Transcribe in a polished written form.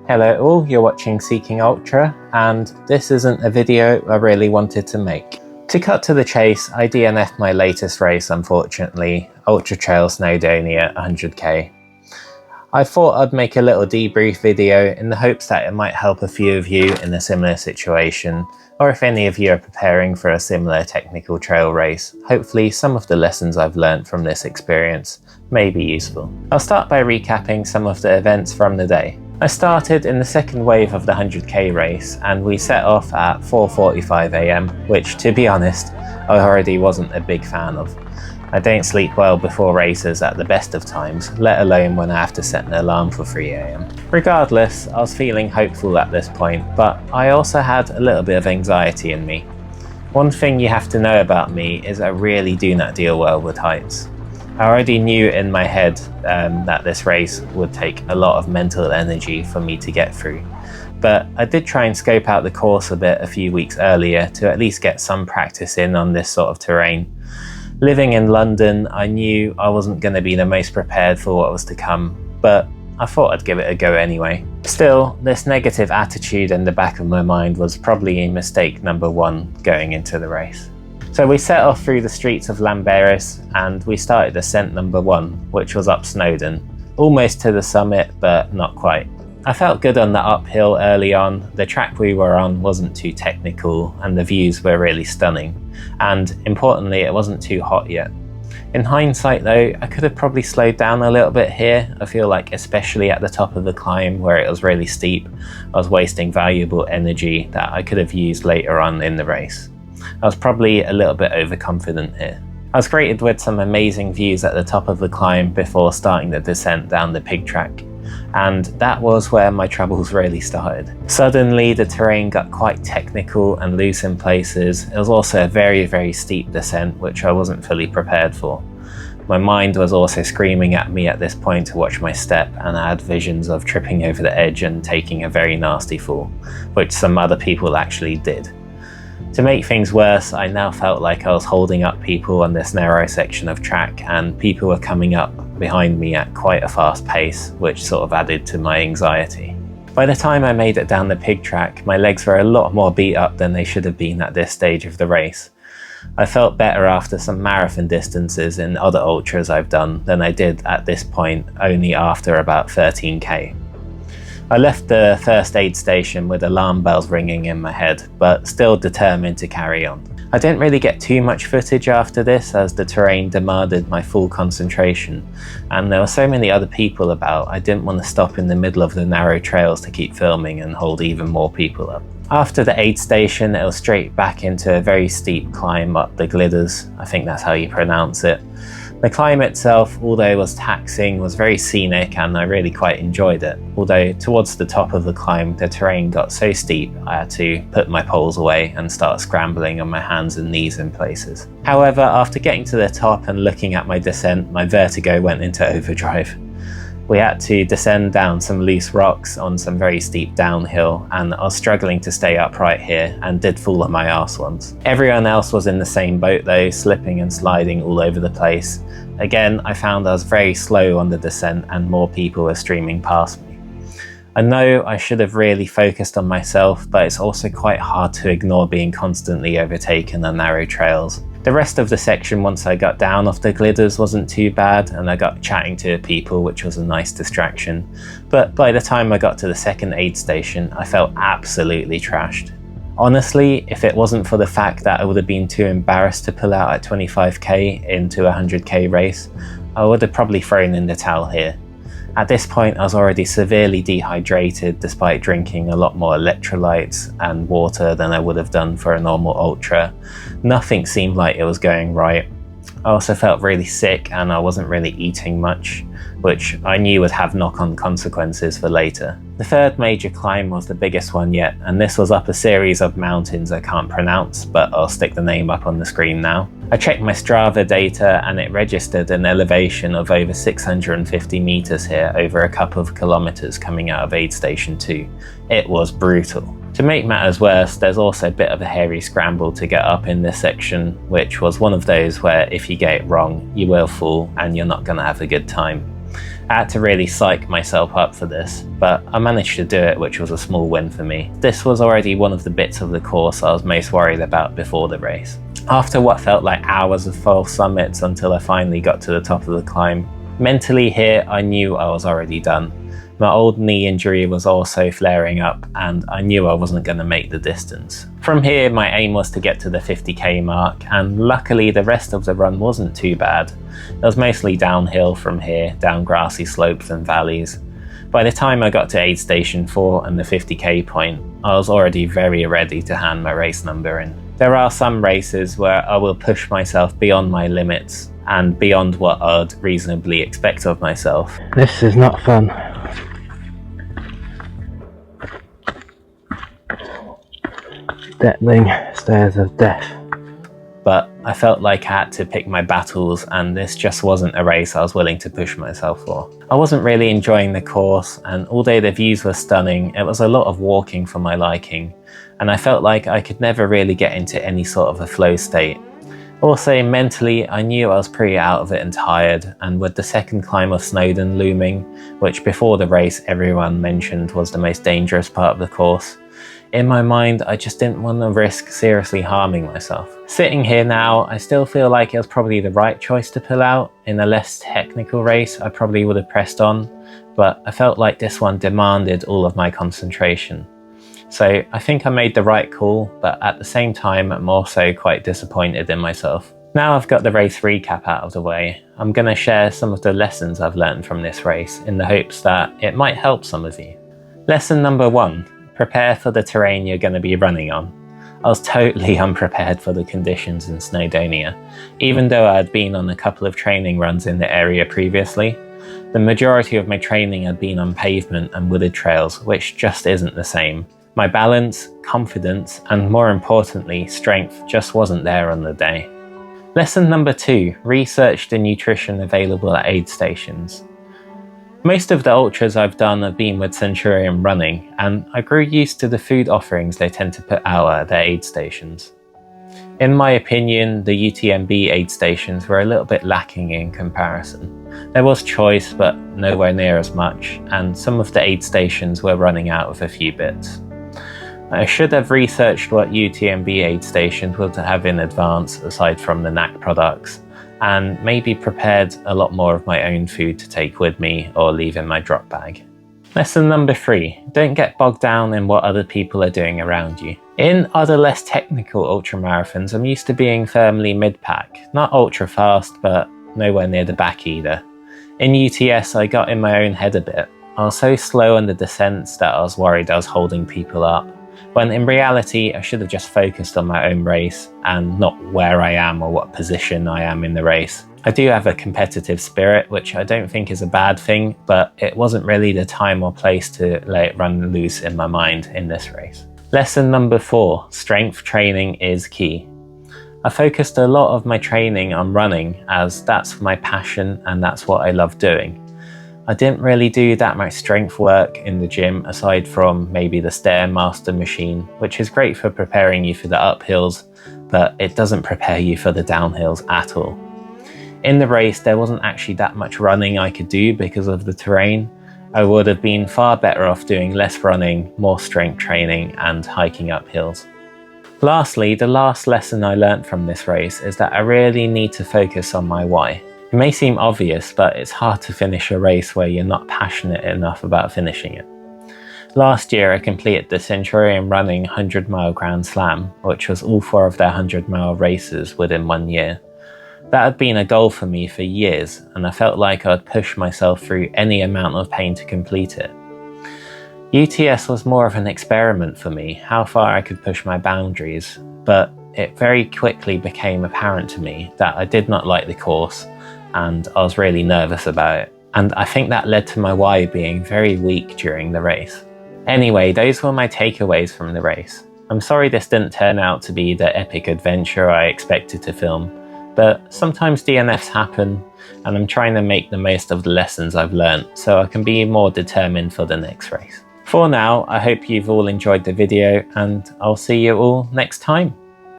Hello all, you're watching Seeking Ultra, and this isn't a video I really wanted to make. To cut to the chase, I DNF'd my latest race unfortunately, Trail Snowdonia 100k. I thought I'd make a little debrief video in the hopes that it might help a few of you in a similar situation, or if any of you are preparing for a similar technical trail race, hopefully some of the lessons I've learned from this experience may be useful. I'll start by recapping some of the events from the day. I started in the second wave of the 100k race and we set off at 4:45 AM, which to be honest, I already wasn't a big fan of. I don't sleep well before races at the best of times, let alone when I have to set an alarm for 3 AM. Regardless, I was feeling hopeful at this point, but I also had a little bit of anxiety in me. One thing you have to know about me is I really do not deal well with heights. I already knew in my head that this race would take a lot of mental energy for me to get through, but I did try and scope out the course a bit a few weeks earlier to at least get some practice in on this sort of terrain. Living in London, I knew I wasn't going to be the most prepared for what was to come, but I thought I'd give it a go anyway. Still, this negative attitude in the back of my mind was probably mistake number one going into the race. So we set off through the streets of Llanberis and we started ascent number 1, which was up Snowdon, almost to the summit, but not quite. I felt good on the uphill early on, the track we were on wasn't too technical and the views were really stunning, and importantly it wasn't too hot yet. In hindsight though, I could have probably slowed down a little bit here. I feel like especially at the top of the climb where it was really steep, I was wasting valuable energy that I could have used later on in the race. I was probably a little bit overconfident here. I was greeted with some amazing views at the top of the climb before starting the descent down the pig track, and that was where my troubles really started. Suddenly the terrain got quite technical and loose in places. It was also a very steep descent which I wasn't fully prepared for. My mind was also screaming at me at this point to watch my step, and I had visions of tripping over the edge and taking a very nasty fall, which some other people actually did. To make things worse, I now felt like I was holding up people on this narrow section of track and people were coming up behind me at quite a fast pace, which sort of added to my anxiety. By the time I made it down the pig track, my legs were a lot more beat up than they should have been at this stage of the race. I felt better after some marathon distances in other ultras I've done than I did at this point only after about 13k. I left the first aid station with alarm bells ringing in my head, but still determined to carry on. I didn't really get too much footage after this as the terrain demanded my full concentration, and there were so many other people about I didn't want to stop in the middle of the narrow trails to keep filming and hold even more people up. After the aid station, it was straight back into a very steep climb up the Glidders, I think that's how you pronounce it. The climb itself, although it was taxing, was very scenic and I really quite enjoyed it. Although towards the top of the climb, the terrain got so steep I had to put my poles away and start scrambling on my hands and knees in places. However, after getting to the top and looking at my descent, my vertigo went into overdrive. We had to descend down some loose rocks on some very steep downhill, and I was struggling to stay upright here and did fall on my arse once. Everyone else was in the same boat though, slipping and sliding all over the place. Again, I found I was very slow on the descent and more people were streaming past me. I know I should have really focused on myself, but it's also quite hard to ignore being constantly overtaken on narrow trails. The rest of the section once I got down off the Glidders wasn't too bad and I got chatting to people, which was a nice distraction, but by the time I got to the second aid station I felt absolutely trashed. Honestly, if it wasn't for the fact that I would have been too embarrassed to pull out at 25k into a 100k race, I would have probably thrown in the towel here. At this point I was already severely dehydrated despite drinking a lot more electrolytes and water than I would have done for a normal ultra. Nothing seemed like it was going right. I also felt really sick and I wasn't really eating much, which I knew would have knock-on consequences for later. The third major climb was the biggest one yet, and this was up a series of mountains I can't pronounce, but I'll stick the name up on the screen now. I checked my Strava data and it registered an elevation of over 650 meters here over a couple of kilometers coming out of aid station 2. It was brutal. To make matters worse, there's also a bit of a hairy scramble to get up in this section, which was one of those where if you get it wrong, you will fall and you're not going to have a good time. I had to really psych myself up for this, but I managed to do it, which was a small win for me. This was already one of the bits of the course I was most worried about before the race. After what felt like hours of false summits until I finally got to the top of the climb, mentally here I knew I was already done. My old knee injury was also flaring up and I knew I wasn't going to make the distance. From here my aim was to get to the 50k mark, and luckily the rest of the run wasn't too bad. It was mostly downhill from here, down grassy slopes and valleys. By the time I got to aid station 4 and the 50k point, I was already very ready to hand my race number in. There are some races where I will push myself beyond my limits and beyond what I'd reasonably expect of myself. This is not fun. Stepping stairs of death. But I felt like I had to pick my battles, and this just wasn't a race I was willing to push myself for. I wasn't really enjoying the course, and although the views were stunning, it was a lot of walking for my liking, and I felt like I could never really get into any sort of a flow state. Also, mentally, I knew I was pretty out of it and tired, and with the second climb of Snowdon looming, which before the race everyone mentioned was the most dangerous part of the course, in my mind, I just didn't want to risk seriously harming myself. Sitting here now, I still feel like it was probably the right choice to pull out. In a less technical race, I probably would have pressed on, but I felt like this one demanded all of my concentration. So I think I made the right call, but at the same time, I'm also quite disappointed in myself. Now I've got the race recap out of the way, I'm going to share some of the lessons I've learned from this race in the hopes that it might help some of you. Lesson number 1. Prepare for the terrain you're going to be running on. I was totally unprepared for the conditions in Snowdonia. Even though I had been on a couple of training runs in the area previously, the majority of my training had been on pavement and wooded trails, which just isn't the same. My balance, confidence, and more importantly, strength just wasn't there on the day. Lesson number 2, research the nutrition available at aid stations. Most of the ultras I've done have been with Centurion running, and I grew used to the food offerings they tend to put out at their aid stations. In my opinion, the UTMB aid stations were a little bit lacking in comparison. There was choice, but nowhere near as much, and some of the aid stations were running out of a few bits. I should have researched what UTMB aid stations would have in advance aside from the NAC products, and maybe prepared a lot more of my own food to take with me or leave in my drop bag. Lesson number 3, don't get bogged down in what other people are doing around you. In other less technical ultramarathons, I'm used to being firmly mid-pack, not ultra fast, but nowhere near the back either. In UTS, I got in my own head a bit. I was so slow on the descents that I was worried I was holding people up, when in reality I should have just focused on my own race and not where I am or what position I am in the race. I do have a competitive spirit, which I don't think is a bad thing, but it wasn't really the time or place to let it run loose in my mind in this race. Lesson number 4, strength training is key. I focused a lot of my training on running as that's my passion and that's what I love doing. I didn't really do that much strength work in the gym aside from maybe the Stairmaster machine, which is great for preparing you for the uphills, but it doesn't prepare you for the downhills at all. In the race, there wasn't actually that much running I could do because of the terrain. I would have been far better off doing less running, more strength training, and hiking up hills. Lastly, the last lesson I learnt from this race is that I really need to focus on my why. It may seem obvious, but it's hard to finish a race where you're not passionate enough about finishing it. Last year I completed the Centurion running 100 mile Grand Slam, which was all 4 of their 100 mile races within 1 year. That had been a goal for me for years, and I felt like I'd push myself through any amount of pain to complete it. UTS was more of an experiment for me, how far I could push my boundaries, but it very quickly became apparent to me that I did not like the course, and I was really nervous about it. And I think that led to my why being very weak during the race. Anyway, those were my takeaways from the race. I'm sorry this didn't turn out to be the epic adventure I expected to film, but sometimes DNFs happen, and I'm trying to make the most of the lessons I've learnt so I can be more determined for the next race. For now, I hope you've all enjoyed the video, and I'll see you all next time.